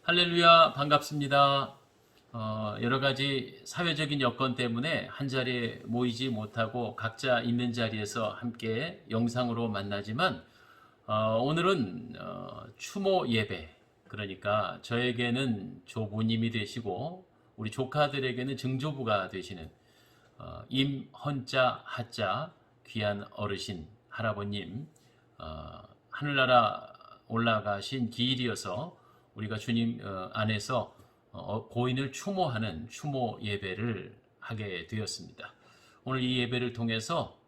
할렐루야, 반갑습니다. 여러 가지 사회적인 여건 때문에 한 자리에 모이지 못하고 각자 있는 자리에서 함께 영상으로 만나지만 오늘은 추모 예배, 그러니까 저에게는 조부님이 되시고 우리 조카들에게는 증조부가 되시는 임헌자 하자 귀한 어르신 할아버님, 하늘나라 올라가신 기일이어서 우리가 주님 안에서 고인을 추모하는 추모 예배를 하게 되었습니다. 오늘 이 예배를 통해서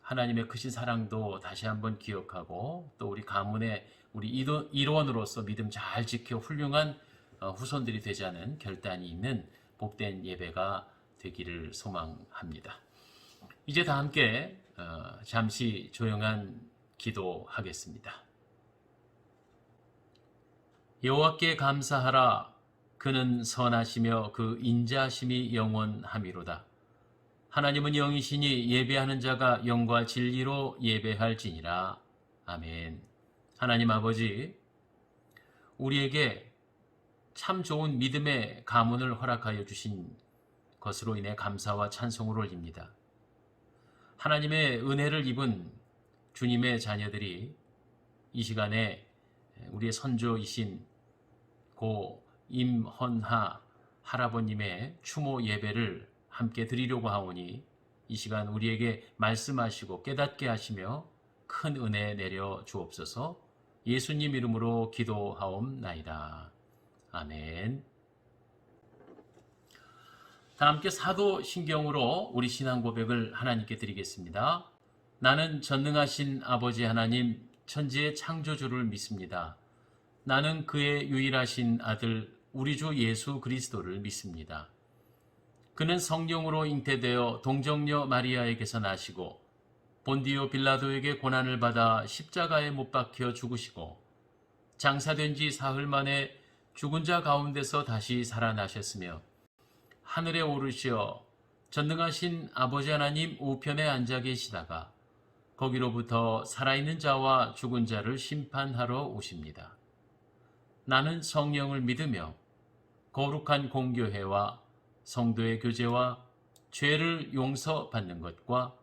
하나님의 크신 사랑도 다시 한번 기억하고, 또 우리 가문의 우리 일원으로서 믿음 잘 지켜 훌륭한 후손들이 되자는 결단이 있는 복된 예배가 되기를 소망합니다. 이제 다 함께 잠시 조용한 기도하겠습니다. 여호와께 감사하라. 그는 선하시며 그 인자하심이 영원함이로다. 하나님은 영이시니 예배하는 자가 영과 진리로 예배할지니라. 아멘. 하나님 아버지, 우리에게 참 좋은 믿음의 가문을 허락하여 주신 것으로 인해 감사와 찬송을 올립니다. 하나님의 은혜를 입은 주님의 자녀들이 이 시간에 우리의 선조이신 고 임헌하 할아버님의 추모 예배를 함께 드리려고 하오니 이 시간 우리에게 말씀하시고 깨닫게 하시며 큰 은혜 내려 주옵소서. 예수님 이름으로 기도하옵나이다. 아멘. 다 함께 사도신경으로 우리 신앙 고백을 하나님께 드리겠습니다. 나는 전능하신 아버지 하나님, 천지의 창조주를 믿습니다. 나는 그의 유일하신 아들 우리 주 예수 그리스도를 믿습니다. 그는 성령으로 잉태되어 동정녀 마리아에게서 나시고 본디오 빌라도에게 고난을 받아 십자가에 못 박혀 죽으시고 장사된 지 사흘 만에 죽은 자 가운데서 다시 살아나셨으며 하늘에 오르시어 전능하신 아버지 하나님 우편에 앉아 계시다가 거기로부터 살아있는 자와 죽은 자를 심판하러 오십니다. 나는 성령을 믿으며 거룩한 공교회와 성도의 교제와 죄를 용서받는 것과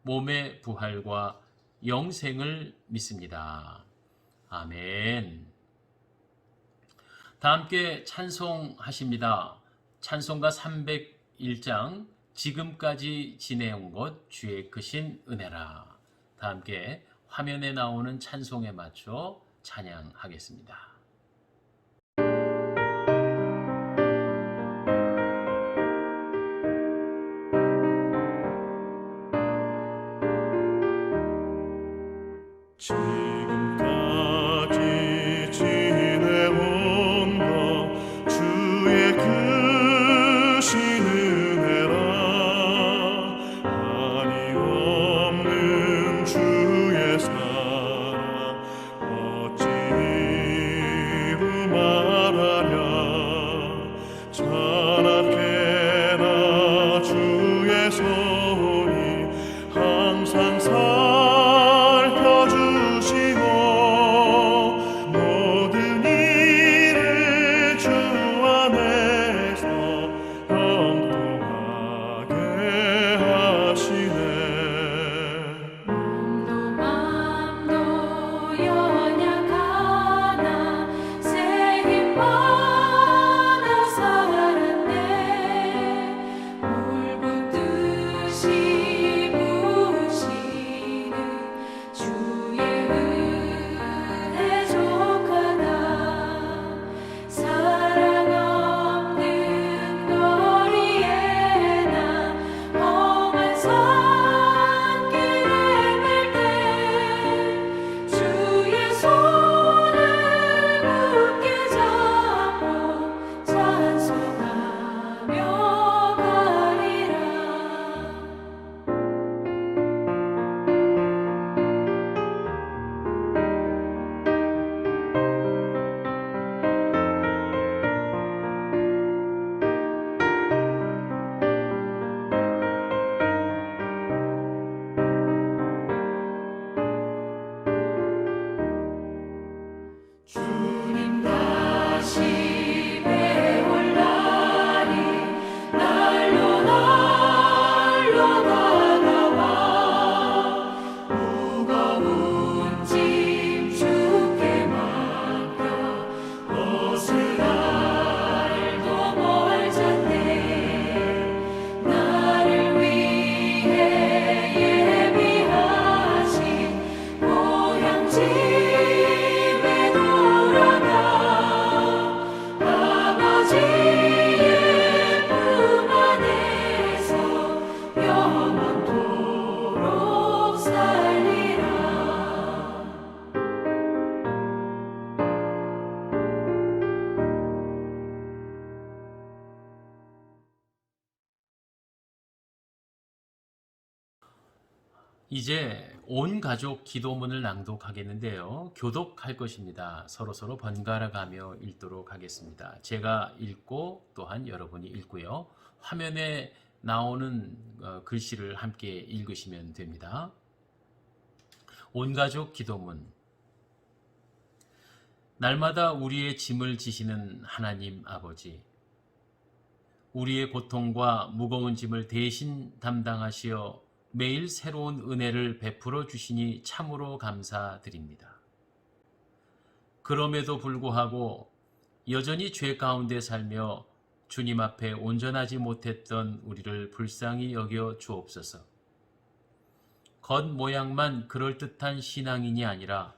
몸의 부활과 영생을 믿습니다. 아멘. 다 함께 찬송하십니다. 찬송가 301장 지금까지 지내온 것 주의 크신 은혜라. 다 함께 화면에 나오는 찬송에 맞춰 찬양하겠습니다. 지금까지 지내온 것 주의 크신 은혜라. 한이 없는 주의 사랑 어찌 이제 온 가족 기도문을 낭독하겠는데요. 교독할 것입니다. 서로 번갈아 가며 읽도록 하겠습니다. 제가 읽고 또한 여러분이 읽고요. 화면에 나오는 글씨를 함께 읽으시면 됩니다. 온 가족 기도문. 날마다 우리의 짐을 지시는 하나님 아버지, 우리의 고통과 무거운 짐을 대신 담당하시어 매일 새로운 은혜를 베풀어 주시니 참으로 감사드립니다. 그럼에도 불구하고 여전히 죄 가운데 살며 주님 앞에 온전하지 못했던 우리를 불쌍히 여겨 주옵소서. 겉모양만 그럴듯한 신앙인이 아니라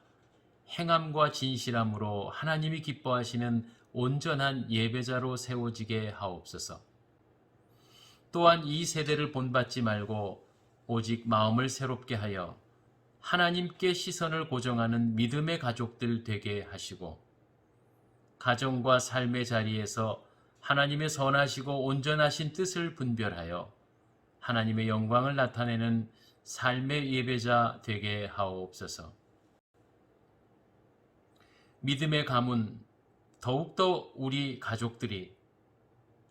행함과 진실함으로 하나님이 기뻐하시는 온전한 예배자로 세워지게 하옵소서. 또한 이 세대를 본받지 말고 오직 마음을 새롭게 하여 하나님께 시선을 고정하는 믿음의 가족들 되게 하시고, 가정과 삶의 자리에서 하나님의 선하시고 온전하신 뜻을 분별하여 하나님의 영광을 나타내는 삶의 예배자 되게 하옵소서. 믿음의 가문, 더욱더 우리 가족들이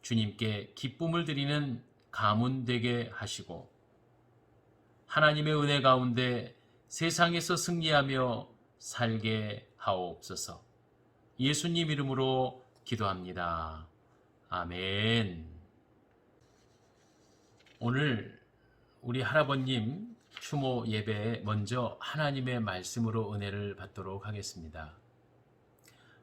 주님께 기쁨을 드리는 가문 되게 하시고, 하나님의 은혜 가운데 세상에서 승리하며 살게 하옵소서. 예수님 이름으로 기도합니다. 아멘. 오늘 우리 할아버님 추모 예배에 먼저 하나님의 말씀으로 은혜를 받도록 하겠습니다.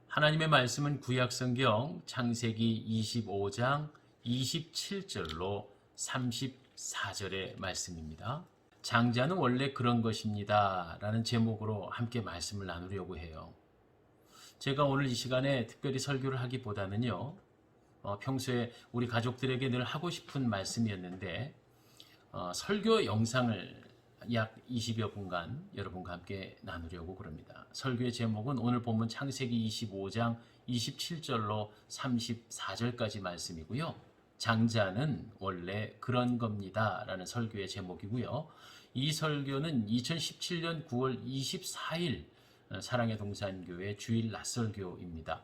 하나님의 말씀은 구약성경 창세기 25장 27절로 34절의 말씀입니다. 장자는 원래 그런 것입니다 라는 제목으로 함께 말씀을 나누려고 해요. 제가 오늘 이 시간에 특별히 설교를 하기보다는요, 평소에 우리 가족들에게 늘 하고 싶은 말씀이었는데, 설교 영상을 약 20여 분간 여러분과 함께 나누려고 그럽니다. 설교의 제목은 오늘 본문 창세기 25장 27절로 34절까지 말씀이고요. 장자는 원래 그런 겁니다 라는 설교의 제목이고요. 이 설교는 2017년 9월 24일 사랑의 동산교회 주일 낮설교입니다.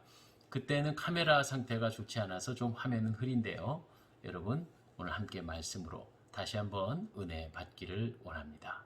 그때는 카메라 상태가 좋지 않아서 좀 화면은 흐린데요. 여러분 오늘 함께 말씀으로 다시 한번 은혜 받기를 원합니다.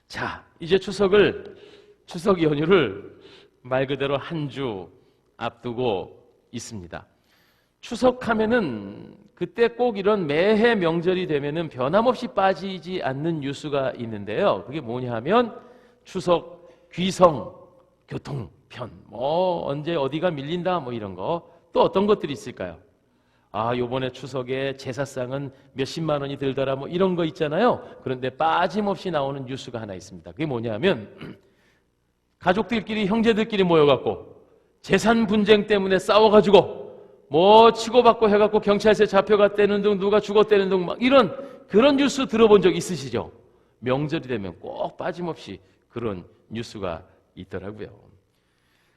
자, 이제 추석 연휴를 말 그대로 한 주 앞두고 있습니다. 추석하면은 그때 꼭 이런 매해 명절이 되면은 변함없이 빠지지 않는 뉴스가 있는데요. 그게 뭐냐 하면 추석 귀성 교통편, 언제 어디가 밀린다 이런 거. 또 어떤 것들이 있을까요? 요번에 추석에 제사상은 몇십만 원이 들더라 이런 거 있잖아요. 그런데 빠짐없이 나오는 뉴스가 하나 있습니다. 그게 뭐냐면 가족들끼리 형제들끼리 모여갖고 재산 분쟁 때문에 싸워가지고 치고받고 해갖고 경찰서에 잡혀갔다는 등 누가 죽었다는 등 이런 그런 뉴스 들어본 적 있으시죠? 명절이 되면 꼭 빠짐없이 그런 뉴스가 있더라고요.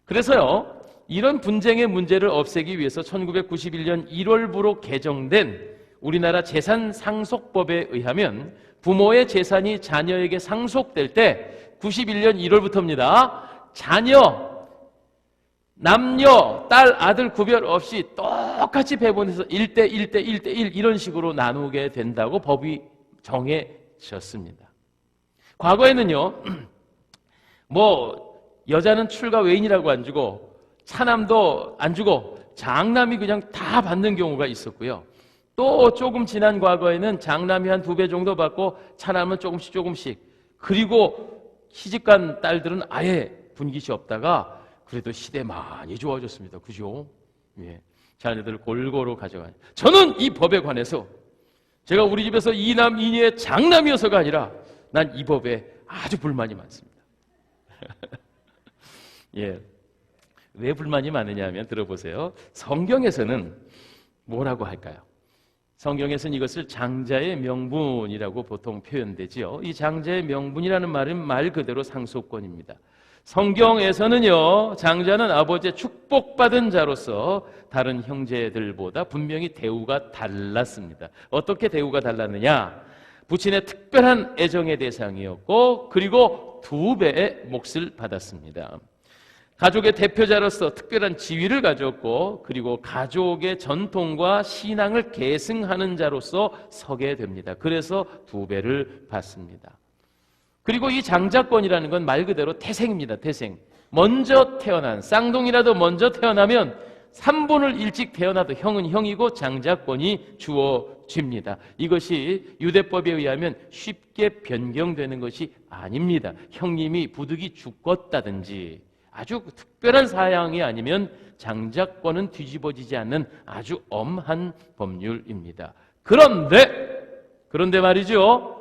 그래서요, 이런 분쟁의 문제를 없애기 위해서 1991년 1월부로 개정된 우리나라 재산상속법에 의하면 부모의 재산이 자녀에게 상속될 때 91년 1월부터입니다. 자녀, 남녀, 딸, 아들 구별 없이 똑같이 배분해서 1대 1대 1대 1 이런 식으로 나누게 된다고 법이 정해졌습니다. 과거에는요, 여자는 출가 외인이라고 안 주고 차남도 안 주고 장남이 그냥 다 받는 경우가 있었고요. 또 조금 지난 과거에는 장남이 한 2배 정도 받고 차남은 조금씩 그리고 시집간 딸들은 아예 분깃이 없다가 그래도 시대 많이 좋아졌습니다. 그죠? 예. 자녀들 골고루 가져가요. 저는 이 법에 관해서 제가 우리 집에서 이남 이녀의 장남이어서가 아니라 난 이 법에 아주 불만이 많습니다. 예. 왜 불만이 많으냐 하면 들어보세요. 성경에서는 뭐라고 할까요? 성경에서는 이것을 장자의 명분이라고 보통 표현되지요. 이 장자의 명분이라는 말은 말 그대로 상속권입니다. 성경에서는요, 장자는 아버지의 축복받은 자로서 다른 형제들보다 분명히 대우가 달랐습니다. 어떻게 대우가 달랐느냐? 부친의 특별한 애정의 대상이었고, 그리고 2배의 몫을 받았습니다. 가족의 대표자로서 특별한 지위를 가졌고, 그리고 가족의 전통과 신앙을 계승하는 자로서 서게 됩니다. 그래서 2배를 받습니다. 그리고 이 장자권이라는 건 말 그대로 태생입니다. 태생. 먼저 태어난, 쌍둥이라도 먼저 태어나면 3분을 일찍 태어나도 형은 형이고 장자권이 주어집니다. 이것이 유대법에 의하면 쉽게 변경되는 것이 아닙니다. 형님이 부득이 죽었다든지 아주 특별한 사양이 아니면 장자권은 뒤집어지지 않는 아주 엄한 법률입니다. 그런데 말이죠.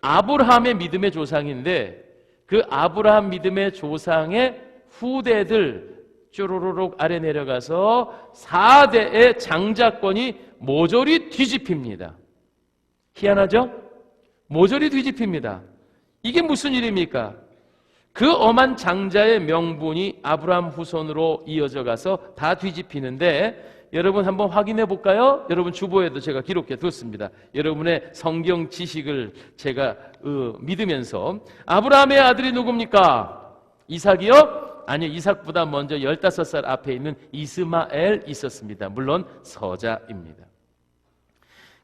아브라함의 믿음의 조상인데 그 아브라함 믿음의 조상의 후대들 쪼로로록 아래 내려가서 4대의 장자권이 모조리 뒤집힙니다. 희한하죠? 모조리 뒤집힙니다. 이게 무슨 일입니까? 그 엄한 장자의 명분이 아브라함 후손으로 이어져 가서 다 뒤집히는데 여러분 한번 확인해 볼까요? 여러분 주보에도 제가 기록해 뒀습니다. 여러분의 성경 지식을 제가 믿으면서 아브라함의 아들이 누굽니까? 이삭이요? 아니요, 이삭보다 먼저 15살 앞에 있는 이스마엘 있었습니다. 물론 서자입니다.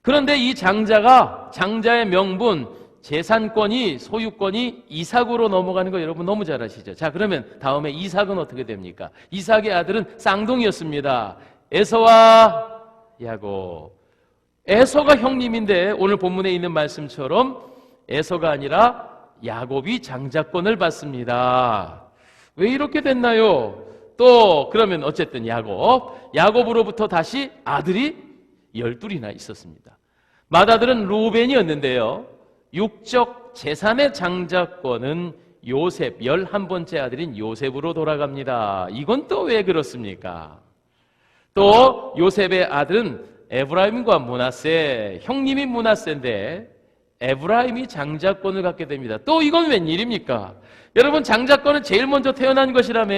그런데 이 장자의 명분, 재산권이, 소유권이 이삭으로 넘어가는 거 여러분 너무 잘 아시죠? 자, 그러면 다음에 이삭은 어떻게 됩니까? 이삭의 아들은 쌍둥이였습니다. 에서와 야곱. 에서가 형님인데 오늘 본문에 있는 말씀처럼 에서가 아니라 야곱이 장자권을 받습니다. 왜 이렇게 됐나요? 또 그러면 어쨌든 야곱으로부터 다시 아들이 12이나 있었습니다. 맏아들은 루벤이었는데요. 육적 재산의 장자권은 요셉, 11번째 아들인 요셉으로 돌아갑니다. 이건 또 왜 그렇습니까? 또 요셉의 아들은 에브라임과 므낫세, 형님이 므낫세인데 에브라임이 장자권을 갖게 됩니다. 또 이건 웬일입니까? 여러분 장자권은 제일 먼저 태어난 것이라며.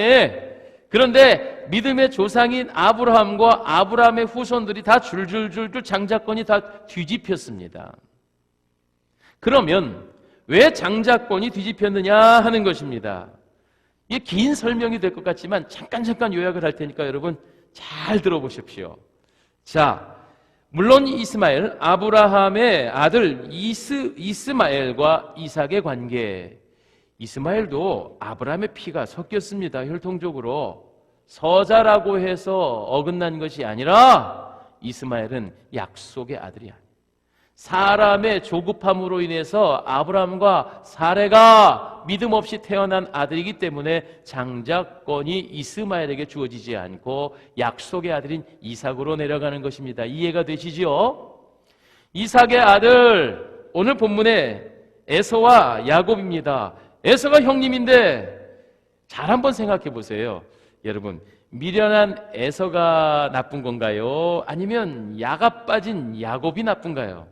그런데 믿음의 조상인 아브라함과 아브라함의 후손들이 다 줄줄줄줄 장자권이 다 뒤집혔습니다. 그러면 왜 장자권이 뒤집혔느냐 하는 것입니다. 이게 긴 설명이 될 것 같지만 잠깐 요약을 할 테니까 여러분 잘 들어보십시오. 자, 물론 이스마엘, 아브라함의 아들 이스마엘과 이삭의 관계, 이스마엘도 아브라함의 피가 섞였습니다. 혈통적으로. 서자라고 해서 어긋난 것이 아니라 이스마엘은 약속의 아들이야. 사람의 조급함으로 인해서 아브라함과 사레가 믿음 없이 태어난 아들이기 때문에 장자권이 이스마엘에게 주어지지 않고 약속의 아들인 이삭으로 내려가는 것입니다. 이해가 되시죠? 이삭의 아들, 오늘 본문에 에서와 야곱입니다. 에서가 형님인데 잘 한번 생각해 보세요. 여러분, 미련한 에서가 나쁜 건가요? 아니면 야가 빠진 야곱이 나쁜가요?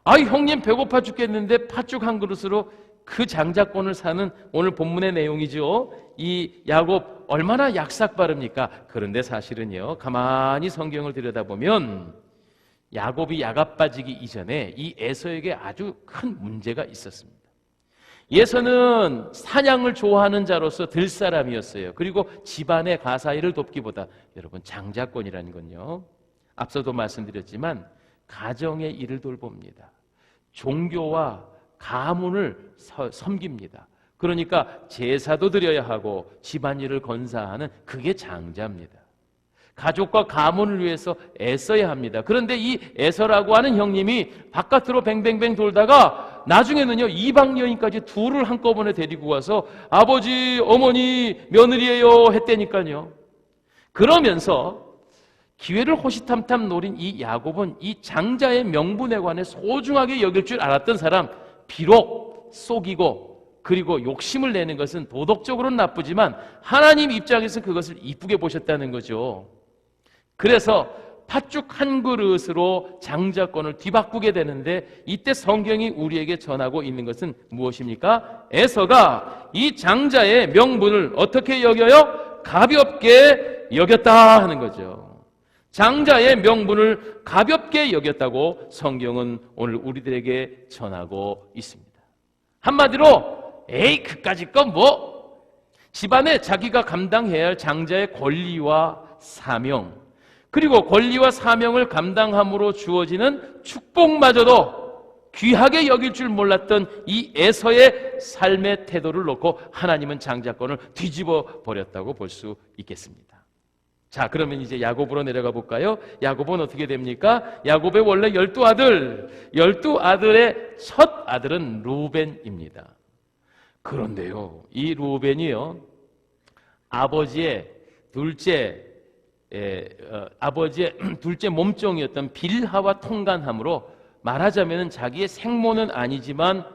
형님 배고파 죽겠는데 팥죽 한 그릇으로 그 장자권을 사는 오늘 본문의 내용이죠. 이 야곱 얼마나 약삭 빠릅니까? 그런데 사실은요, 가만히 성경을 들여다보면 야곱이 야가 빠지기 이전에 이 에서에게 아주 큰 문제가 있었습니다. 에서는 사냥을 좋아하는 자로서 들 사람이었어요. 그리고 집안의 가사일을 돕기보다 여러분 장자권이라는 건요, 앞서도 말씀드렸지만 가정의 일을 돌봅니다. 종교와 가문을 섬깁니다. 그러니까 제사도 드려야 하고 집안일을 건사하는 그게 장자입니다. 가족과 가문을 위해서 애써야 합니다. 그런데 이 에서라고 하는 형님이 바깥으로 뱅뱅뱅 돌다가 나중에는요, 이방 여인까지 둘을 한꺼번에 데리고 와서 아버지, 어머니, 며느리예요 했다니까요. 그러면서 기회를 호시탐탐 노린 이 야곱은 이 장자의 명분에 관해 소중하게 여길 줄 알았던 사람, 비록 속이고 그리고 욕심을 내는 것은 도덕적으로는 나쁘지만 하나님 입장에서 그것을 이쁘게 보셨다는 거죠. 그래서 팥죽 한 그릇으로 장자권을 뒤바꾸게 되는데, 이때 성경이 우리에게 전하고 있는 것은 무엇입니까? 에서가 이 장자의 명분을 어떻게 여겨요? 가볍게 여겼다 하는 거죠. 장자의 명분을 가볍게 여겼다고 성경은 오늘 우리들에게 전하고 있습니다. 한마디로 에이 그까짓 건 뭐, 집안에 자기가 감당해야 할 장자의 권리와 사명, 그리고 권리와 사명을 감당함으로 주어지는 축복마저도 귀하게 여길 줄 몰랐던 이 에서의 삶의 태도를 놓고 하나님은 장자권을 뒤집어 버렸다고 볼 수 있겠습니다. 자, 그러면 이제 야곱으로 내려가 볼까요? 야곱은 어떻게 됩니까? 야곱의 원래 12아들, 12아들의 첫 아들은 루벤입니다. 그런데요, 이 루벤이요, 아버지의 둘째 몸종이었던 빌하와 통간함으로 말하자면 자기의 생모는 아니지만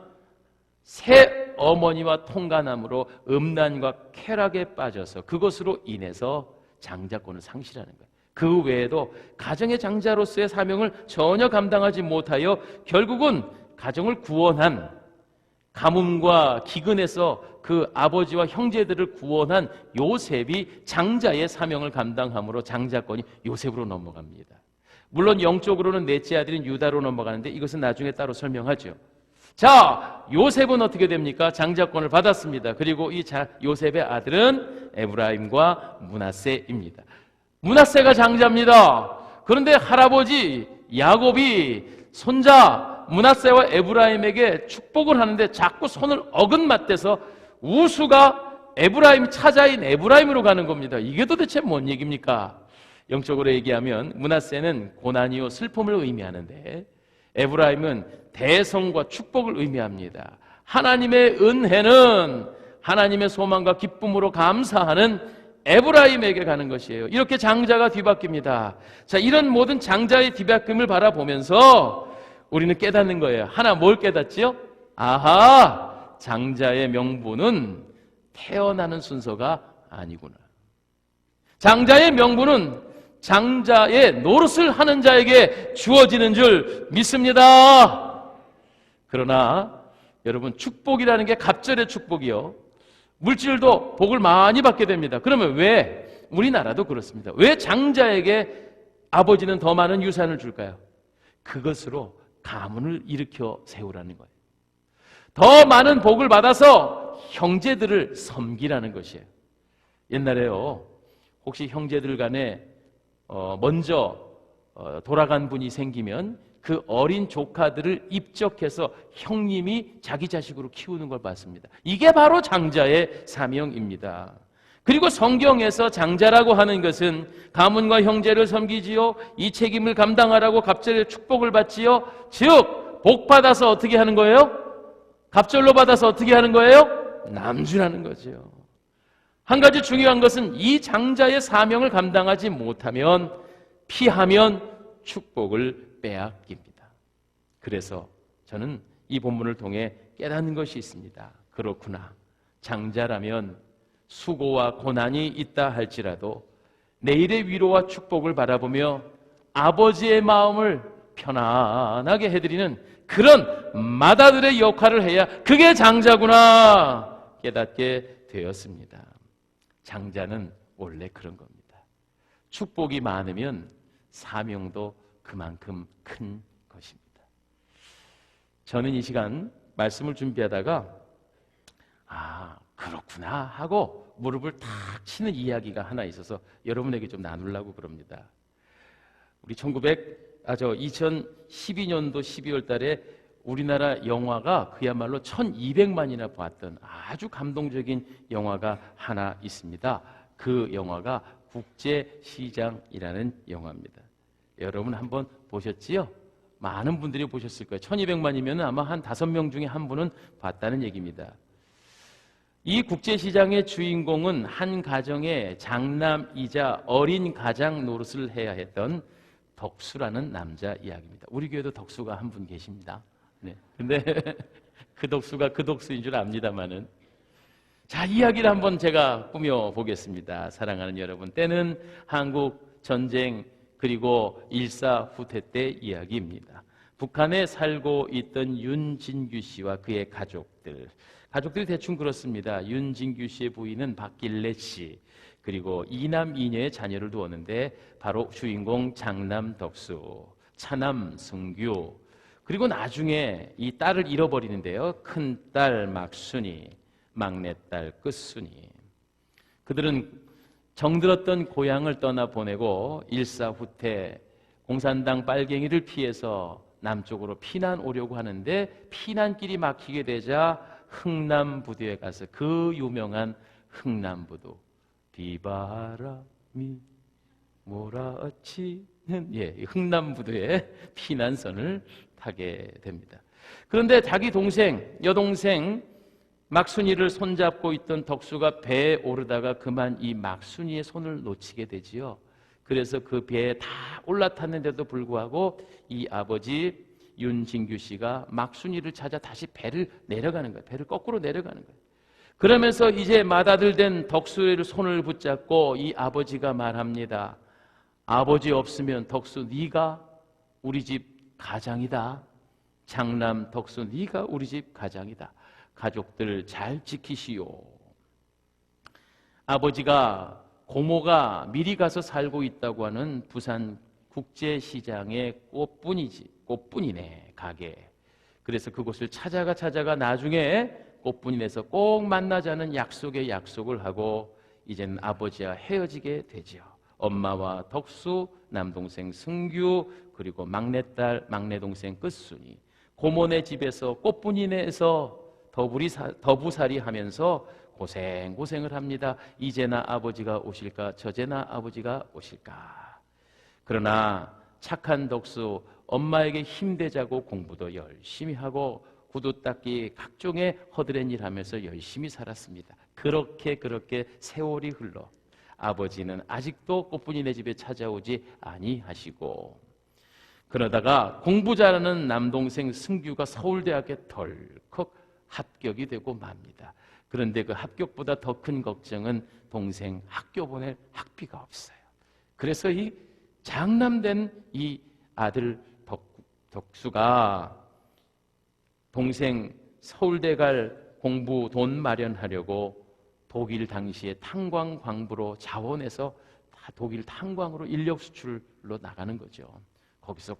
새 어머니와 통간함으로 음란과 쾌락에 빠져서 그것으로 인해서 장자권을 상실하는 거예요. 그 외에도 가정의 장자로서의 사명을 전혀 감당하지 못하여 결국은 가정을 구원한, 가뭄과 기근에서 그 아버지와 형제들을 구원한 요셉이 장자의 사명을 감당함으로 장자권이 요셉으로 넘어갑니다. 물론 영적으로는 넷째 아들인 유다로 넘어가는데 이것은 나중에 따로 설명하죠. 자, 요셉은 어떻게 됩니까? 장자권을 받았습니다. 그리고 이 요셉의 아들은 에브라임과 므낫세입니다. 므낫세가 장자입니다. 그런데 할아버지 야곱이 손자 므낫세와 에브라임에게 축복을 하는데 자꾸 손을 어긋맞대서 우수가 에브라임 차자인 에브라임으로 가는 겁니다. 이게 도대체 뭔 얘기입니까? 영적으로 얘기하면 므낫세는 고난이요 슬픔을 의미하는데 에브라임은 대성과 축복을 의미합니다. 하나님의 은혜는 하나님의 소망과 기쁨으로 감사하는 에브라임에게 가는 것이에요. 이렇게 장자가 뒤바뀝니다. 자, 이런 모든 장자의 뒤바뀜을 바라보면서 우리는 깨닫는 거예요. 하나, 뭘 깨닫지요? 아하, 장자의 명분은 태어나는 순서가 아니구나. 장자의 명분은 장자의 노릇을 하는 자에게 주어지는 줄 믿습니다. 그러나 여러분, 축복이라는 게 갑절의 축복이요, 물질도 복을 많이 받게 됩니다. 그러면 왜 우리나라도 그렇습니다. 왜 장자에게 아버지는 더 많은 유산을 줄까요? 그것으로 가문을 일으켜 세우라는 거예요. 더 많은 복을 받아서 형제들을 섬기라는 것이에요. 옛날에요, 혹시 형제들 간에 먼저 돌아간 분이 생기면 그 어린 조카들을 입적해서 형님이 자기 자식으로 키우는 걸 봤습니다. 이게 바로 장자의 사명입니다. 그리고 성경에서 장자라고 하는 것은 가문과 형제를 섬기지요, 이 책임을 감당하라고 갑절의 축복을 받지요. 즉 복 받아서 어떻게 하는 거예요? 갑절로 받아서 어떻게 하는 거예요? 남주라는 거죠. 한 가지 중요한 것은 이 장자의 사명을 감당하지 못하면, 피하면 축복을 빼앗깁니다. 그래서 저는 이 본문을 통해 깨닫는 것이 있습니다. 그렇구나, 장자라면 수고와 고난이 있다 할지라도 내일의 위로와 축복을 바라보며 아버지의 마음을 편안하게 해드리는 그런 맏아들의 역할을 해야 그게 장자구나 깨닫게 되었습니다. 장자는 원래 그런 겁니다. 축복이 많으면 사명도 그만큼 큰 것입니다. 저는 이 시간 말씀을 준비하다가 그렇구나 하고 무릎을 탁 치는 이야기가 하나 있어서 여러분에게 좀 나누려고 그럽니다. 우리 2012년도 12월 달에 우리나라 영화가 그야말로 1200만이나 봤던 아주 감동적인 영화가 하나 있습니다. 그 영화가 국제시장이라는 영화입니다. 여러분 한번 보셨지요? 많은 분들이 보셨을 거예요. 1200만이면 아마 한 5명 중에 한 분은 봤다는 얘기입니다. 이 국제시장의 주인공은 한 가정의 장남이자 어린 가장 노릇을 해야 했던 덕수라는 남자 이야기입니다. 우리 교회도 덕수가 한 분 계십니다. 네. 근데 그 덕수가 그 덕수인 줄 압니다만은. 자, 이야기를 한번 제가 꾸며 보겠습니다. 사랑하는 여러분, 때는 한국 전쟁 그리고 일사후퇴 때 이야기입니다. 북한에 살고 있던 윤진규 씨와 그의 가족들이 대충 그렇습니다. 윤진규 씨의 부인은 박길래 씨, 그리고 이남 이녀의 자녀를 두었는데 바로 주인공 장남 덕수, 차남 승규, 그리고 나중에 이 딸을 잃어버리는데요. 큰딸 막순이, 막내딸 끝순이. 그들은 정들었던 고향을 떠나보내고 일사후퇴 공산당 빨갱이를 피해서 남쪽으로 피난 오려고 하는데 피난길이 막히게 되자 흥남부두에 가서 그 유명한 흥남부두 비바람이 몰아치는 흥남부두에 피난선을 타게 됩니다. 그런데 자기 여동생 막순이를 손잡고 있던 덕수가 배에 오르다가 그만 이 막순이의 손을 놓치게 되지요. 그래서 그 배에 다 올라탔는데도 불구하고 이 아버지 윤진규 씨가 막순이를 찾아 다시 배를 내려가는 거예요. 배를 거꾸로 내려가는 거예요. 그러면서 이제 맏아들된 덕수의 손을 붙잡고 이 아버지가 말합니다. 아버지 없으면 덕수 네가 우리 집 가장이다. 장남 덕수 네가 우리 집 가장이다. 가족들 잘 지키시오. 아버지가 고모가 미리 가서 살고 있다고 하는 부산 국제시장의 꽃분이네 가게. 그래서 그곳을 찾아가 나중에 꽃분이네에서 꼭 만나자는 약속을 하고 이제는 아버지와 헤어지게 되죠. 엄마와 덕수, 남동생 승규, 그리고 막내딸, 막내동생 끝순이 고모네 집에서 꽃분이네에서 더부살이 하면서 고생을 합니다. 이제나 아버지가 오실까 저제나 아버지가 오실까. 그러나 착한 덕수 엄마에게 힘내자고 공부도 열심히 하고 구두 닦기 각종의 허드렛 일 하면서 열심히 살았습니다. 그렇게 세월이 흘러 아버지는 아직도 꽃분이네 집에 찾아오지 아니하시고, 그러다가 공부 잘하는 남동생 승규가 서울대학에 덜컥 합격이 되고 맙니다. 그런데 그 합격보다 더 큰 걱정은 동생 학교 보낼 학비가 없어요. 그래서 이 장남된 이 아들 덕수가 동생 서울대 갈 공부 돈 마련하려고 독일 당시에 탄광 광부로 자원해서 다 독일 탄광으로 인력 수출로 나가는 거죠. 거기서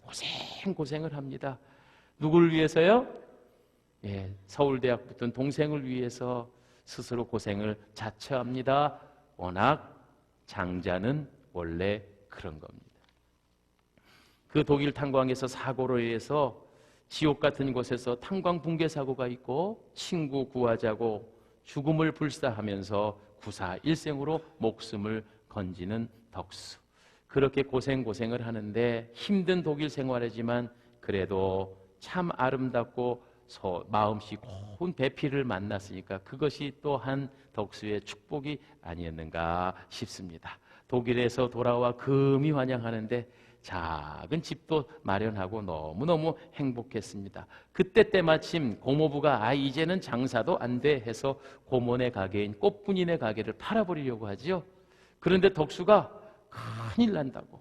고생을 합니다. 누굴 위해서요? 서울대학 붙은 동생을 위해서 스스로 고생을 자처합니다. 워낙 장자는 원래 그런 겁니다. 그 독일 탄광에서 사고로 인해서 지옥 같은 곳에서 탄광 붕괴 사고가 있고 친구 구하자고 죽음을 불사하면서 구사 일생으로 목숨을 건지는 덕수. 그렇게 고생을 하는데 힘든 독일 생활이지만 그래도 참 아름답고 마음씨 고운 배필을 만났으니까 그것이 또한 덕수의 축복이 아니었는가 싶습니다. 독일에서 돌아와 금이 환영하는데 작은 집도 마련하고 너무너무 행복했습니다. 그때 때마침 고모부가 이제는 장사도 안 돼 해서 고모네 가게인 꽃분이네 가게를 팔아버리려고 하지요. 그런데 덕수가 큰일 난다고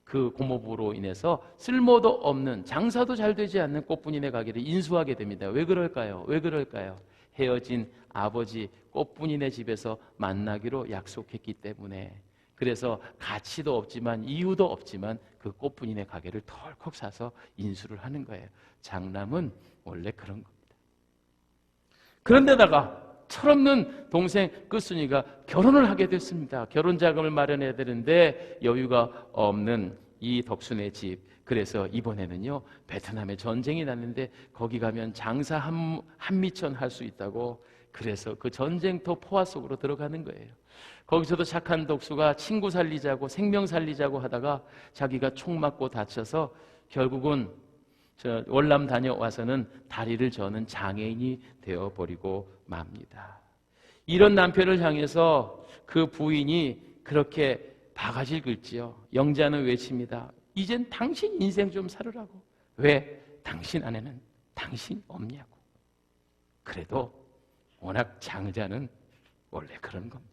그 고모부로 인해서 쓸모도 없는 장사도 잘 되지 않는 꽃분이네 가게를 인수하게 됩니다. 왜 그럴까요? 헤어진 아버지 꽃분이네 집에서 만나기로 약속했기 때문에. 그래서 가치도 없지만 이유도 없지만 그 꽃분이네 가게를 덜컥 사서 인수를 하는 거예요. 장남은 원래 그런 겁니다. 그런데다가 철없는 동생 끝순이가 결혼을 하게 됐습니다. 결혼 자금을 마련해야 되는데 여유가 없는 이 덕순의 집. 그래서 이번에는요, 베트남에 전쟁이 났는데 거기 가면 장사 한미천 할 수 있다고 그래서 그 전쟁터 포화 속으로 들어가는 거예요. 거기서도 착한 덕수가 친구 살리자고 생명 살리자고 하다가 자기가 총 맞고 다쳐서 결국은 월남 다녀와서는 다리를 저는 장애인이 되어버리고 맙니다. 이런 남편을 향해서 그 부인이 그렇게 바가지를 긁지요. 영자는 외칩니다. 이젠 당신 인생 좀 살으라고. 왜? 당신 안에는 당신 없냐고. 그래도 워낙 장자는 원래 그런 겁니다.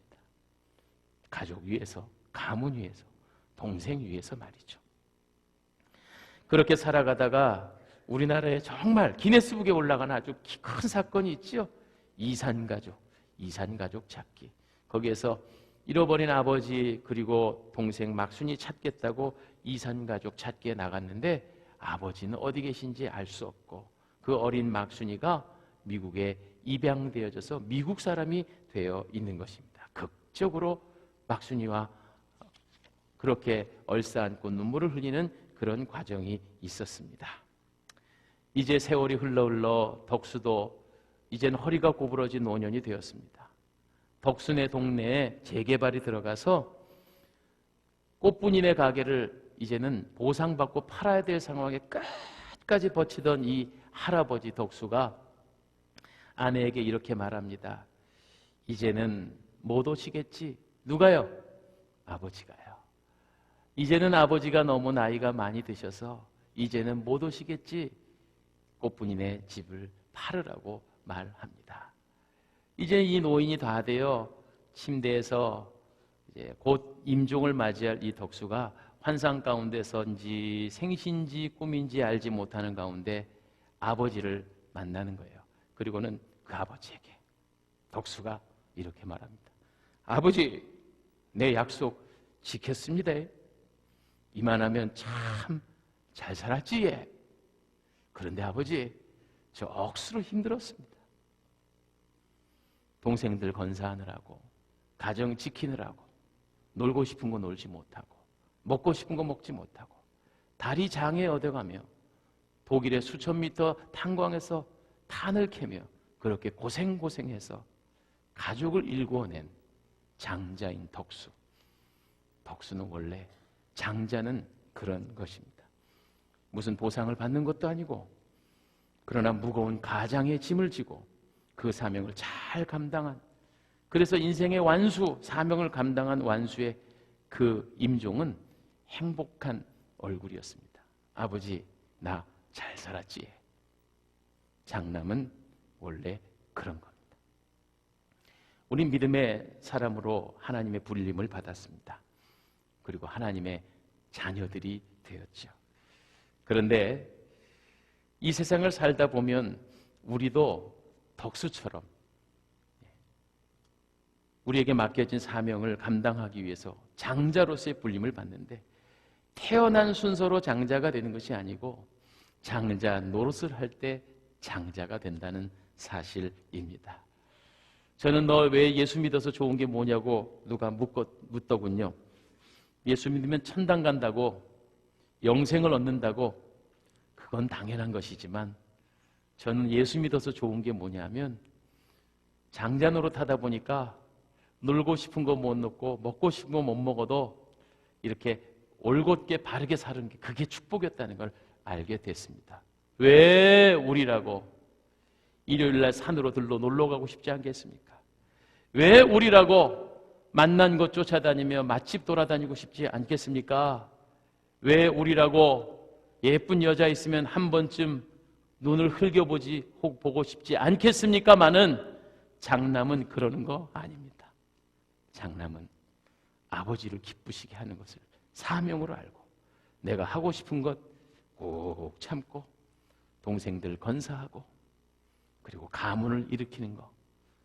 가족 위해서, 가문 위해서, 동생 위해서 말이죠. 그렇게 살아가다가 우리나라에 정말 기네스북에 올라간 아주 큰 사건이 있죠. 이산가족 찾기. 거기에서 잃어버린 아버지 그리고 동생 막순이 찾겠다고 이산가족 찾기에 나갔는데 아버지는 어디 계신지 알 수 없고 그 어린 막순이가 미국에 입양되어져서 미국 사람이 되어 있는 것입니다. 극적으로 막순이와 그렇게 얼싸안고 눈물을 흘리는 그런 과정이 있었습니다. 이제 세월이 흘러 덕수도 이젠 허리가 구부러진 노년이 되었습니다. 덕수네 동네에 재개발이 들어가서 꽃분이네 가게를 이제는 보상받고 팔아야 될 상황에 끝까지 버티던 이 할아버지 덕수가 아내에게 이렇게 말합니다. 이제는 못 오시겠지? 누가요? 아버지가요. 이제는 아버지가 너무 나이가 많이 드셔서 이제는 못 오시겠지? 꽃분이네 집을 팔으라고 말합니다. 이제 이 노인이 다 되어 침대에서 이제 곧 임종을 맞이할 이 덕수가 환상 가운데선지 생신지 꿈인지 알지 못하는 가운데 아버지를 만나는 거예요. 그리고는 그 아버지에게 덕수가 이렇게 말합니다. 아버지, 내 약속 지켰습니다. 이만하면 참 잘 살았지. 예. 그런데 아버지, 저 억수로 힘들었습니다. 동생들 건사하느라고, 가정 지키느라고, 놀고 싶은 거 놀지 못하고, 먹고 싶은 거 먹지 못하고, 다리 장애 얻어가며 독일의 수천 미터 탄광에서 탄을 캐며 그렇게 고생해서 가족을 일구어낸 장자인 덕수. 덕수는 원래 장자는 그런 것입니다. 무슨 보상을 받는 것도 아니고 그러나 무거운 가장의 짐을 지고 그 사명을 잘 감당한, 그래서 인생의 완수, 사명을 감당한 완수의 그 임종은 행복한 얼굴이었습니다. 아버지, 나 잘 살았지. 장남은 원래 그런 겁니다. 우리 믿음의 사람으로 하나님의 불림을 받았습니다. 그리고 하나님의 자녀들이 되었죠. 그런데 이 세상을 살다 보면 우리도 덕수처럼 우리에게 맡겨진 사명을 감당하기 위해서 장자로서의 불림을 받는데, 태어난 순서로 장자가 되는 것이 아니고 장자 노릇을 할 때 장자가 된다는 사실입니다. 저는 너 왜 예수 믿어서 좋은 게 뭐냐고 누가 묻더군요. 예수 믿으면 천당 간다고, 영생을 얻는다고. 그건 당연한 것이지만 저는 예수 믿어서 좋은 게 뭐냐면 장자 노릇 하다 보니까 놀고 싶은 거 못 먹고 먹고 싶은 거 못 먹어도 이렇게 올곧게 바르게 사는 게 그게 축복이었다는 걸 알게 됐습니다. 왜 우리라고 일요일날 산으로 들러 놀러 가고 싶지 않겠습니까? 왜 우리라고 만난 곳 쫓아다니며 맛집 돌아다니고 싶지 않겠습니까? 왜 우리라고 예쁜 여자 있으면 한 번쯤 눈을 보고 싶지 않겠습니까마는 장남은 그러는 거 아닙니다. 장남은 아버지를 기쁘시게 하는 것을 사명으로 알고 내가 하고 싶은 것 꼭 참고 동생들 건사하고 그리고 가문을 일으키는 거,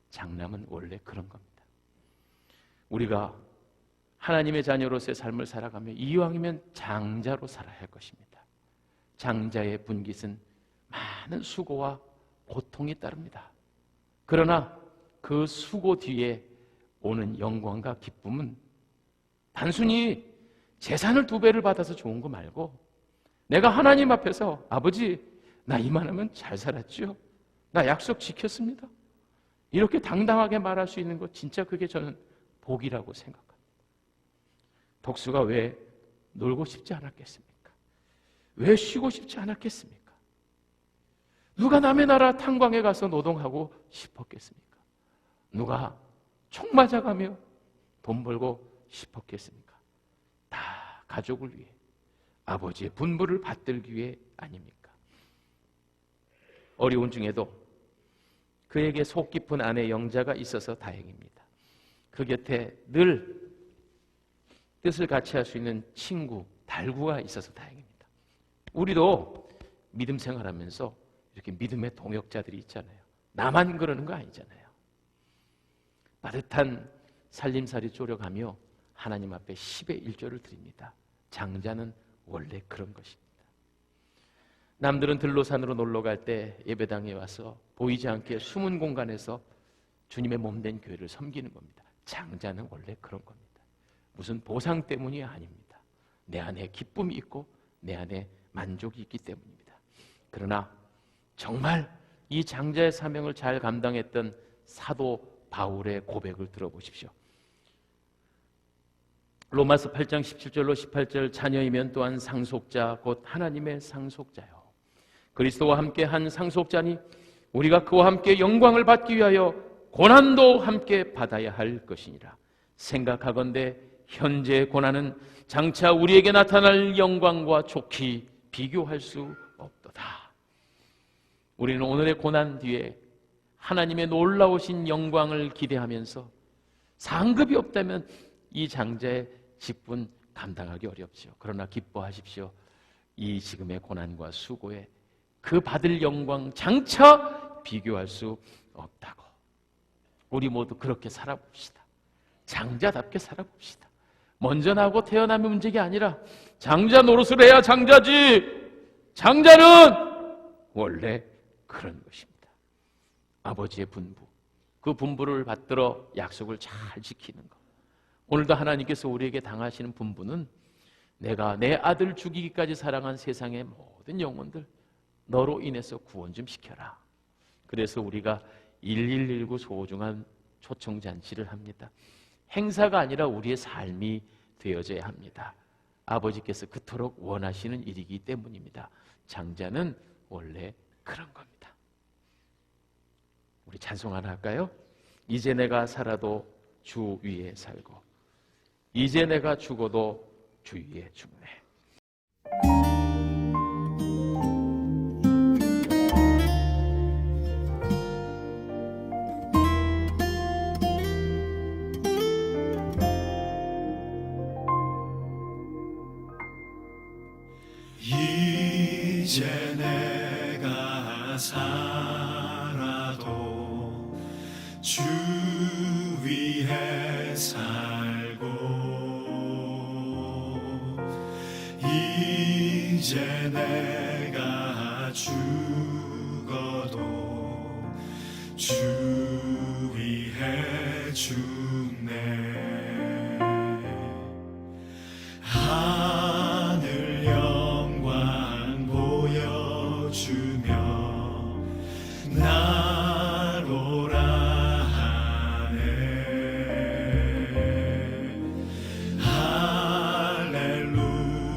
장남은 원래 그런 겁니다. 우리가 하나님의 자녀로서의 삶을 살아가며 이왕이면 장자로 살아야 할 것입니다. 장자의 분깃은 많은 수고와 고통이 따릅니다. 그러나 그 수고 뒤에 오는 영광과 기쁨은 단순히 재산을 2배를 받아서 좋은 거 말고, 내가 하나님 앞에서 아버지, 나 이만하면 잘 살았죠? 나 약속 지켰습니다. 이렇게 당당하게 말할 수 있는 것, 진짜 그게 저는 복이라고 생각합니다. 독수가 왜 놀고 싶지 않았겠습니까? 왜 쉬고 싶지 않았겠습니까? 누가 남의 나라 탄광에 가서 노동하고 싶었겠습니까? 누가 총 맞아가며 돈 벌고 싶었겠습니까? 다 가족을 위해, 아버지의 분부를 받들기 위해 아닙니까? 어려운 중에도 그에게 속 깊은 아내 영자가 있어서 다행입니다. 그 곁에 늘 뜻을 같이 할 수 있는 친구, 달구가 있어서 다행입니다. 우리도 믿음 생활하면서 이렇게 믿음의 동역자들이 있잖아요. 나만 그러는 거 아니잖아요. 빠듯한 살림살이 쪼려가며 하나님 앞에 10의 1조를 드립니다. 장자는 원래 그런 것입니다. 남들은 들로산으로 놀러 갈 때 예배당에 와서 보이지 않게 숨은 공간에서 주님의 몸된 교회를 섬기는 겁니다. 장자는 원래 그런 겁니다. 무슨 보상 때문이 아닙니다. 내 안에 기쁨이 있고 내 안에 만족이 있기 때문입니다. 그러나 정말 이 장자의 사명을 잘 감당했던 사도 바울의 고백을 들어보십시오. 로마서 8장 17절로 18절, 자녀이면 또한 상속자 곧 하나님의 상속자요 그리스도와 함께 한 상속자니 우리가 그와 함께 영광을 받기 위하여 고난도 함께 받아야 할 것이니라. 생각하건대 현재의 고난은 장차 우리에게 나타날 영광과 좋게 비교할 수 없도다. 우리는 오늘의 고난 뒤에 하나님의 놀라우신 영광을 기대하면서 상급이 없다면 이 장자의 직분 감당하기 어렵죠. 그러나 기뻐하십시오. 이 지금의 고난과 수고에 그 받을 영광 장차 비교할 수 없다고. 우리 모두 그렇게 살아봅시다. 장자답게 살아봅시다. 먼저 나고 태어나면 문제가 아니라 장자 노릇을 해야 장자지. 장자는 원래 그런 것입니다. 아버지의 분부, 그 분부를 받들어 약속을 잘 지키는 것. 오늘도 하나님께서 우리에게 당하시는 분부는 내가 내 아들 죽이기까지 사랑한 세상의 모든 영혼들 너로 인해서 구원 좀 시켜라. 그래서 우리가 1119 소중한 초청잔치를 합니다. 행사가 아니라 우리의 삶이 되어져야 합니다. 아버지께서 그토록 원하시는 일이기 때문입니다. 장자는 원래 그런 겁니다. 우리 찬송 하나 할까요? 이제 내가 살아도 주 위에 살고 이제 내가 죽어도 주 위에 죽네. 이제 내가 살아도 주 위에 살고 이제 내가 죽어도 주 위에 죽네. 하늘 영광 보여주며 나로라 하네.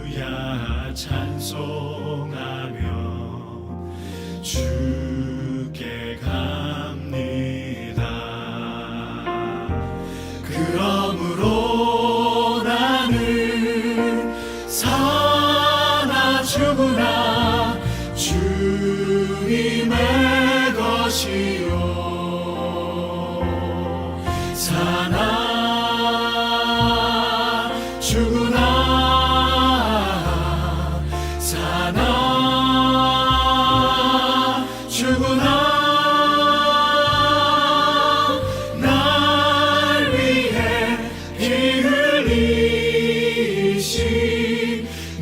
할렐루야 찬송하며 주께 갑니다. 그러므로 나는 사나 죽으나 주님의 것이요 사나 죽으나 사나 죽으나 날 위해 피 흘리신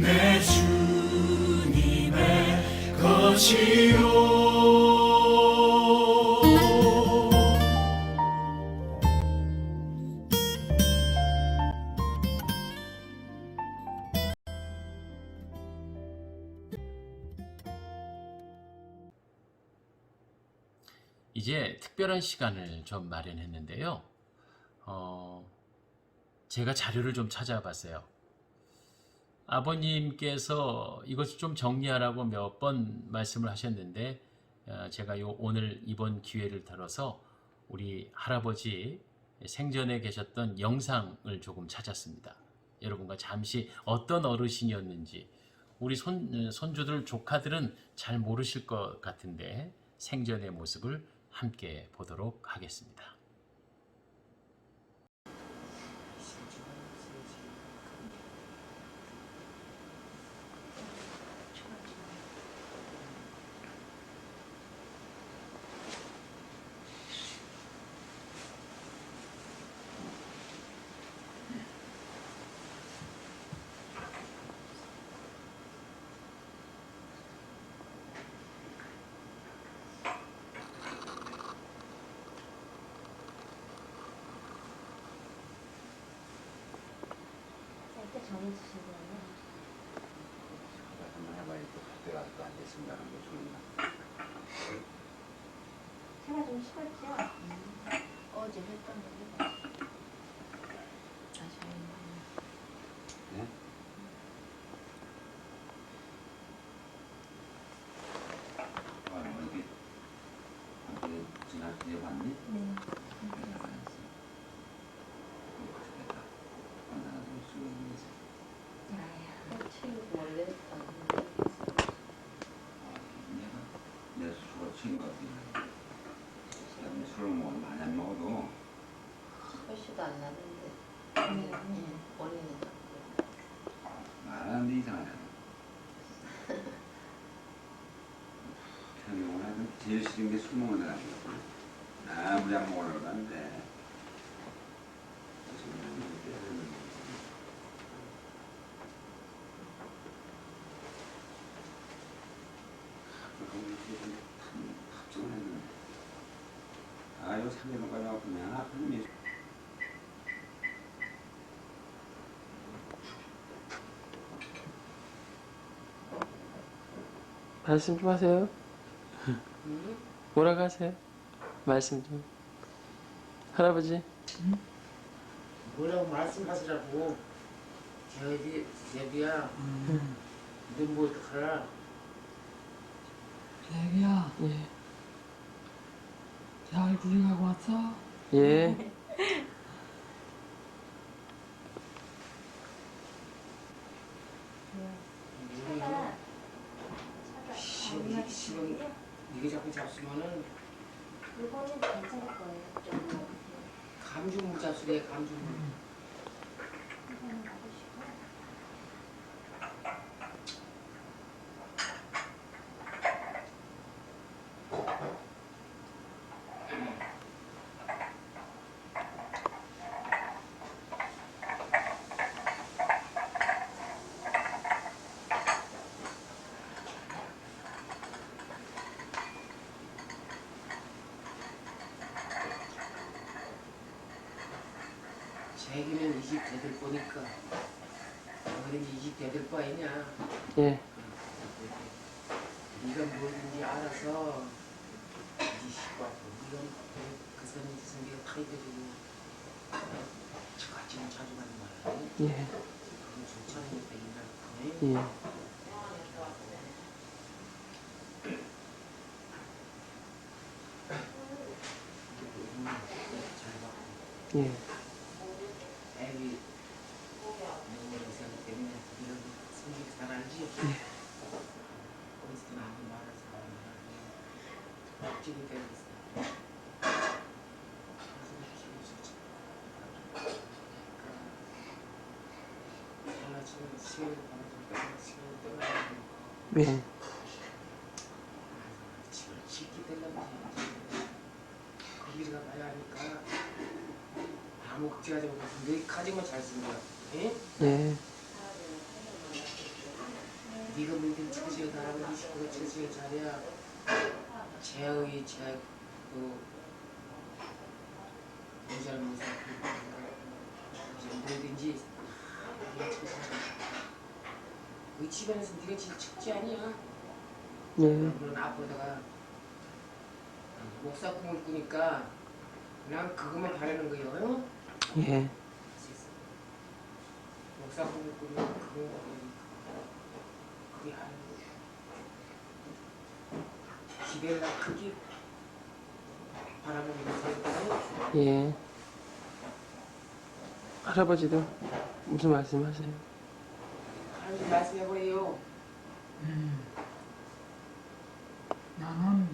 내 주님의 것이요. 이제 특별한 시간을 좀 마련했는데요. 제가 자료를 좀 찾아봤어요. 아버님께서 이것을 좀 정리하라고 몇 번 말씀을 하셨는데 제가 오늘 이번 기회를 들어서 우리 할아버지 생전에 계셨던 영상을 조금 찾았습니다. 여러분과 잠시 어떤 어르신이었는지 우리 손주들 조카들은 잘 모르실 것 같은데 생전의 모습을 함께 보도록 하겠습니다. 이렇게 정해주신 거예요? 한번 해봐야지. 그때가 또 안 됐습니다는 거 좋나? 제가 좀 식었죠? 어제 했던 얘기 다시 한번. 네? 어디 지날 때 봤니? 네. 원래 내 수가 치는 것 같아. 술을 많이 안 먹어도 훨씨도 안 나는데 원인은 말하는데 이상하잖아. 태경은 제일 싫은 게 술 먹는 애가 아니거든. 아무리 안 먹으려고 하는데 합정을 했는데 아유 3개월까지 와서 그냥 아픈 미 말씀 좀 하세요. 뭐라고 하세요? 말씀 좀. 할아버지. 뭐라고 말씀하시라고. 저기 제비야 너뭐 어떡하라. 자기야, 예. 잘 구경하고 왔어? 예. 시방 이게 자꾸 잡수면은 이거는 괜찮을 거예요. 좀 감중 잡수래 감중. 이거는 놔두시고. 자기는 20대들 보니까 어린이 20대들 바이냐. 예. 네가 뭐든지 알아서 네 식구 앞으로 네가 그 사람이 생겨 타이거리고 저같이는 자주 가는 말이야. 예. 그건 좋지 않으니까 옛날 예. 잘 받고 예. 애기 너무 생각 때문에 이런 성격 잘 알지? 어디서 나한테 말해서 찌를 때가 있어. 전화 치면 시간이 가면 시간이 떠나고 예. 집을 짓기 때문에 거기가 가야 하니까 아무 걱정하지 말고 너희까지만 잘 쓰는 거야. 예? 예. 네가 뭐든 처지에 나라고 네 식구가 처지에 잘해야 제의 제또 모자란 모습 이제 뭐든지 네가 처지에 그 집안에서 네가 제일 첫째 아니야. 예. 물론 앞으로다가 목사 꿈을 꾸니까 그냥 그것만 바라는 거예요. 예. 목사 꿈을 꾸면 그거 그게 하는 거예요. 기별나 크게 바라보는 거예요. 예. 할아버지도 무슨 말씀하세요? 하나님 말씀해보래요. 나는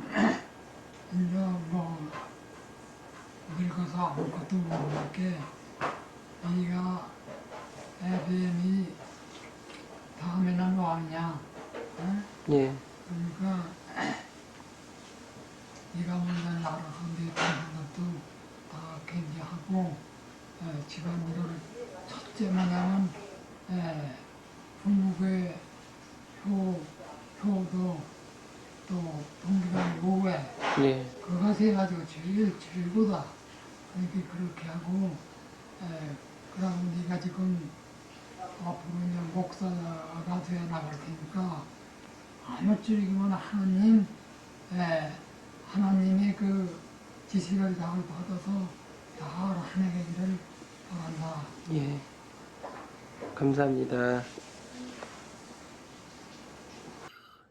이제 뭐 늙어서 아무것도 모르게 네가 에비엠이 다음에는 왕이야. 응? 예. 그러니까 네가 먼저 나라서 네 동생들도 다 견제하고 집안 일을 첫째 뭐냐면 중국의 효도 또 동기간 모회 예. 그것이 해가지고 제일 최고다. 그러니까 그렇게 하고 그러고 네가 지금 앞으로 이제 목사가 되어 나갈 테니까 아무쪼록이면 하나님의 그 지시를 잘 받아서 잘 해내기를 바란다. 예. 감사합니다.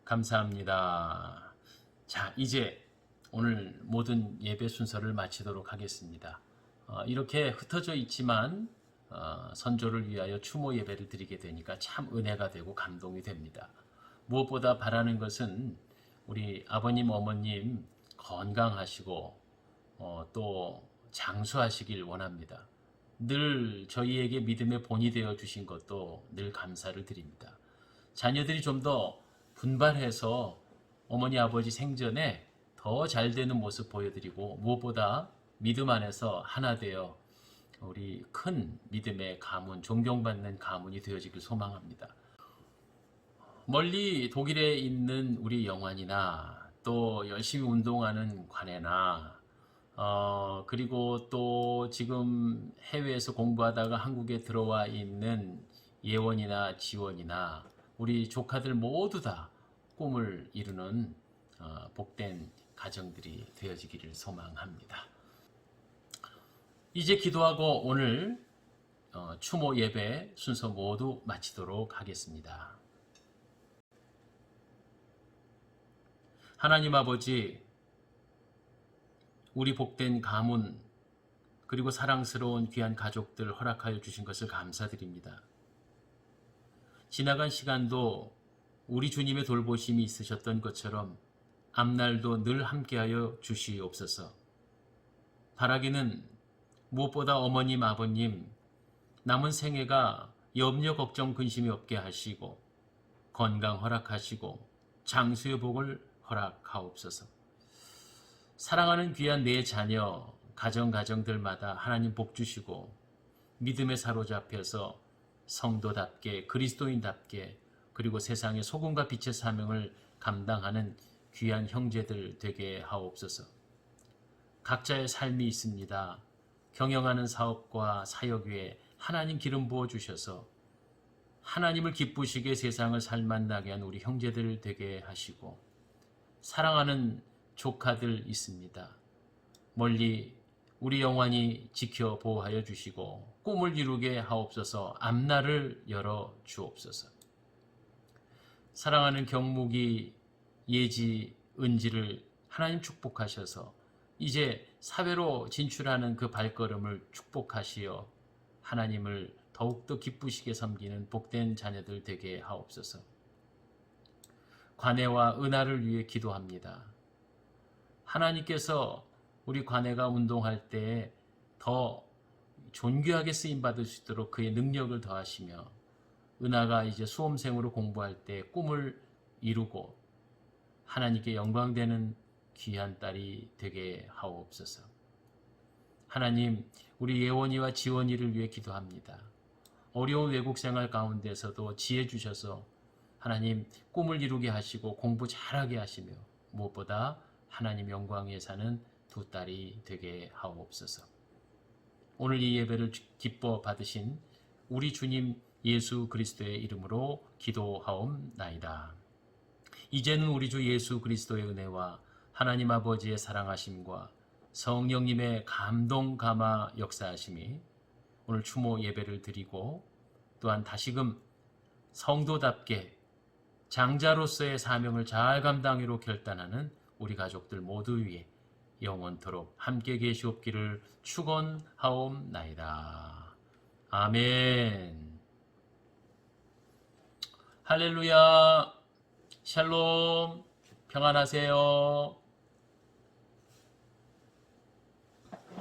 감사합니다. 자, 이제 오늘 모든 예배 순서를 마치도록 하겠습니다. 이렇게 흩어져 있지만 선조를 위하여 추모 예배를 드리게 되니까 참 은혜가 되고 감동이 됩니다. 무엇보다 바라는 것은 우리 아버님, 어머님 건강하시고 또 장수하시길 원합니다. 늘 저희에게 믿음의 본이 되어 주신 것도 늘 감사를 드립니다. 자녀들이 좀 더 분발해서 어머니 아버지 생전에 더 잘 되는 모습 보여드리고 무엇보다 믿음 안에서 하나 되어 우리 큰 믿음의 가문, 존경받는 가문이 되어지길 소망합니다. 멀리 독일에 있는 우리 영환이나 또 열심히 운동하는 관애나 그리고 또 지금 해외에서 공부하다가 한국에 들어와 있는 예원이나 지원이나 우리 조카들 모두 다 꿈을 이루는 복된 가정들이 되어지기를 소망합니다. 이제 기도하고 오늘 추모 예배 순서 모두 마치도록 하겠습니다. 하나님 아버지, 우리 복된 가문 그리고 사랑스러운 귀한 가족들 허락하여 주신 것을 감사드립니다. 지나간 시간도 우리 주님의 돌보심이 있으셨던 것처럼 앞날도 늘 함께하여 주시옵소서. 바라기는 무엇보다 어머님, 아버님 남은 생애가 염려, 걱정, 근심이 없게 하시고 건강 허락하시고 장수의 복을 허락하옵소서. 사랑하는 귀한 내 자녀, 가정들마다 하나님 복 주시고 믿음에 사로잡혀서 성도답게 그리스도인답게 그리고 세상의 소금과 빛의 사명을 감당하는 귀한 형제들 되게 하옵소서. 각자의 삶이 있습니다. 경영하는 사업과 사역 위에 하나님 기름 부어 주셔서 하나님을 기쁘시게 세상을 살만나게 한 우리 형제들 되게 하시고 사랑하는 조카들 있습니다. 멀리 우리 영환이 지켜 보호하여 주시고 꿈을 이루게 하옵소서. 앞날을 열어 주옵소서. 사랑하는 경묵이, 예지, 은지를 하나님 축복하셔서 이제 사회로 진출하는 그 발걸음을 축복하시어 하나님을 더욱더 기쁘시게 섬기는 복된 자녀들 되게 하옵소서. 관애와 은하를 위해 기도합니다. 하나님께서 우리 관애가 운동할 때 더 존귀하게 쓰임받을 수 있도록 그의 능력을 더하시며 은하가 이제 수험생으로 공부할 때 꿈을 이루고 하나님께 영광되는 귀한 딸이 되게 하옵소서. 하나님, 우리 예원이와 지원이를 위해 기도합니다. 어려운 외국 생활 가운데서도 지혜 주셔서 하나님 꿈을 이루게 하시고 공부 잘하게 하시며 무엇보다 하나님 영광 위에 사는 두 딸이 되게 하옵소서. 오늘 이 예배를 기뻐 받으신 우리 주님 예수 그리스도의 이름으로 기도하옵나이다. 이제는 우리 주 예수 그리스도의 은혜와 하나님 아버지의 사랑하심과 성령님의 감동 감화 역사하심이 오늘 추모 예배를 드리고 또한 다시금 성도답게 장자로서의 사명을 잘 감당하기로 결단하는 우리 가족들 모두 위에 영원토록 함께 계시옵기를 축원하옵나이다. 아멘. 할렐루야. 샬롬. 평안하세요.